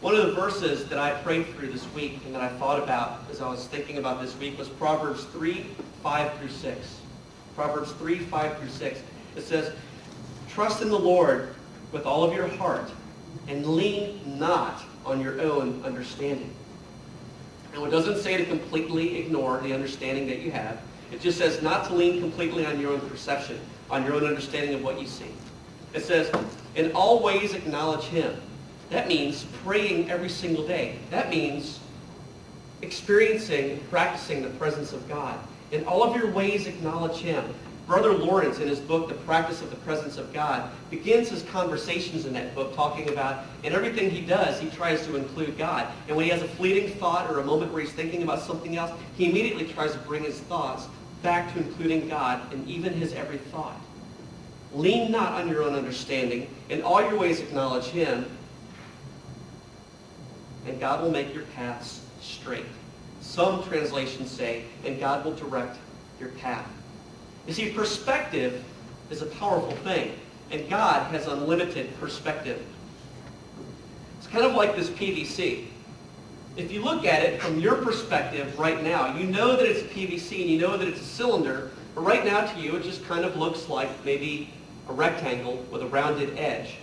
One of the verses that I prayed through this week and that I thought about as I was thinking about this week was Proverbs 3, 5 through 6. Proverbs 3, 5 through 6. It says, "Trust in the Lord with all of your heart and lean not on your own understanding." Now, it doesn't say to completely ignore the understanding that you have. It just says not to lean completely on your own perception, on your own understanding of what you see. It says, "In all ways acknowledge him." That means praying every single day. That means experiencing and practicing the presence of God. In all of your ways acknowledge him. Brother Lawrence, in his book, The Practice of the Presence of God, begins his conversations in that book talking about, in everything he does, he tries to include God. And when he has a fleeting thought or a moment where he's thinking about something else, he immediately tries to bring his thoughts back to including God in even his every thought. Lean not on your own understanding. In all your ways acknowledge him, and God will make your paths straight. Some translations say, and God will direct your path. You see, perspective is a powerful thing, and God has unlimited perspective. It's kind of like this PVC. If you look at it from your perspective right now, you know that it's PVC and you know that it's a cylinder, but right now to you it just kind of looks like maybe a rectangle with a rounded edge.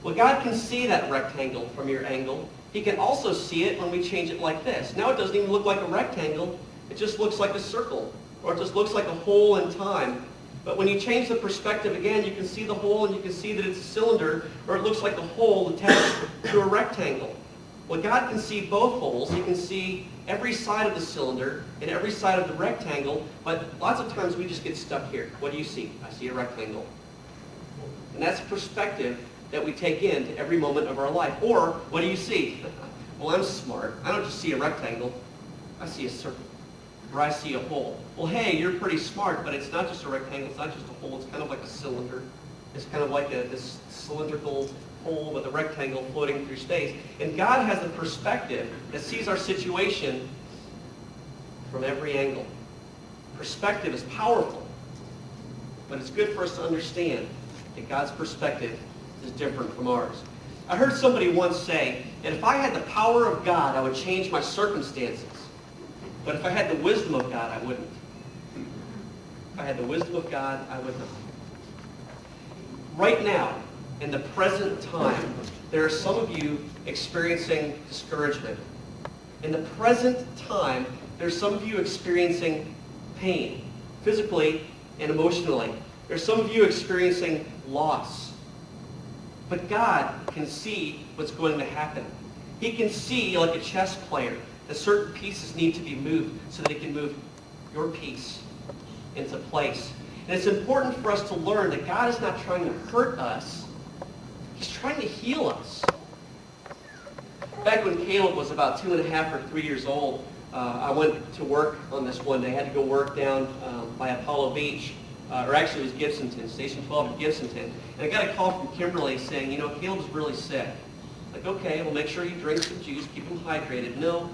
Well, God can see that rectangle from your angle. He can also see it when we change it like this. Now it doesn't even look like a rectangle. It just looks like a circle, or it just looks like a hole in time. But when you change the perspective again, you can see the hole and you can see that it's a cylinder, or it looks like a hole attached to a rectangle. Well, God can see both holes. He can see every side of the cylinder and every side of the rectangle, but lots of times we just get stuck here. What do you see? I see a rectangle. And that's perspective that we take into every moment of our life. Or, what do you see? Well, I'm smart. I don't just see a rectangle. I see a circle. Or I see a hole. Well, hey, you're pretty smart, but it's not just a rectangle. It's not just a hole. It's kind of like a cylinder. It's kind of like this cylindrical hole with a rectangle floating through space. And God has a perspective that sees our situation from every angle. Perspective is powerful, but it's good for us to understand that God's perspective is different from ours. I heard somebody once say that if I had the power of God, I would change my circumstances. But if I had the wisdom of God, I wouldn't. If I had the wisdom of God, I would not. Right now, in the present time, there are some of you experiencing discouragement. In the present time, there's some of you experiencing pain, physically and emotionally. There's some of you experiencing loss. But God can see what's going to happen. He can see, like a chess player, that certain pieces need to be moved so that he can move your piece into place. And it's important for us to learn that God is not trying to hurt us. He's trying to heal us. Back when Caleb was about 2.5 or 3 years old, I went to work on this one day. I had to go work down by Apollo Beach. Or actually it was Gibsonton, Station 12 at Gibsonton. And I got a call from Kimberly saying, you know, Caleb's really sick. Like, okay, well, make sure you drink some juice, keep him hydrated. No,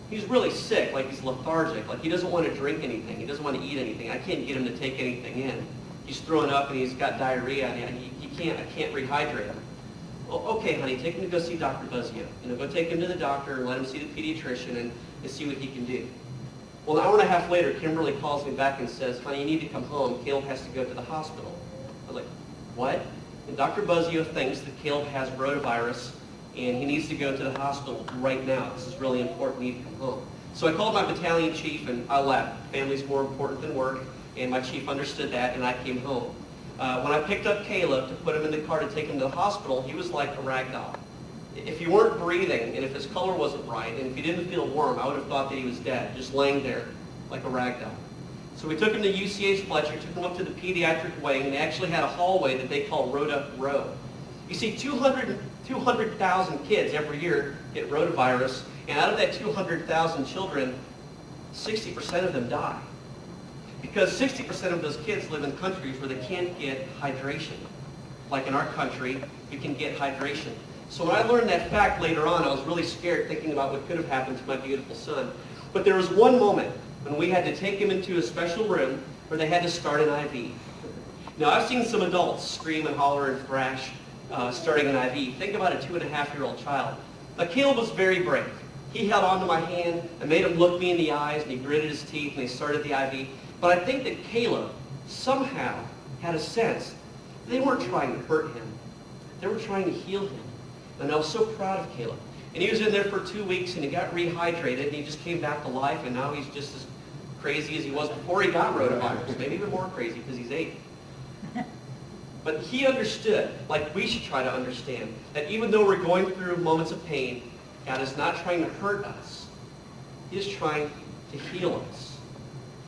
he's really sick, like he's lethargic, like he doesn't want to drink anything, he doesn't want to eat anything. I can't get him to take anything in. He's throwing up and he's got diarrhea and I can't rehydrate him. Well, okay, honey, take him to go see Dr. Buzzio. You know, go take him to the doctor and let him see the pediatrician and see what he can do. Well, an hour and a half later, Kimberly calls me back and says, honey, you need to come home. Caleb has to go to the hospital. I was like, what? And Dr. Buzzio thinks that Caleb has rotavirus and he needs to go to the hospital right now. This is really important. You need to come home. So I called my battalion chief and I left. Family's more important than work, and my chief understood that, and I came home. When I picked up Caleb to put him in the car to take him to the hospital, he was like a rag doll. If you weren't breathing, and if his color wasn't right, and if he didn't feel warm, I would have thought that he was dead, just laying there like a rag doll. So we took him to UCH Fletcher, took him up to the pediatric wing, and they actually had a hallway that they call Rota Row. You see, 200,000 kids every year get rotavirus, and out of that 200,000 children, 60% of them die. Because 60% of those kids live in countries where they can't get hydration. Like in our country, you can get hydration. So when I learned that fact later on, I was really scared thinking about what could have happened to my beautiful son. But there was one moment when we had to take him into a special room where they had to start an IV. Now, I've seen some adults scream and holler and thrash starting an IV. Think about a 2.5-year-old child. Now, Caleb was very brave. He held onto my hand and made him look me in the eyes, and he gritted his teeth, and he started the IV. But I think that Caleb somehow had a sense that they weren't trying to hurt him. They were trying to heal him. And I was so proud of Caleb. And he was in there for 2 weeks, and he got rehydrated, and he just came back to life, and now he's just as crazy as he was before he got rotavirus. Maybe even more crazy because he's 8. But he understood, like we should try to understand, that even though we're going through moments of pain, God is not trying to hurt us. He is trying to heal us.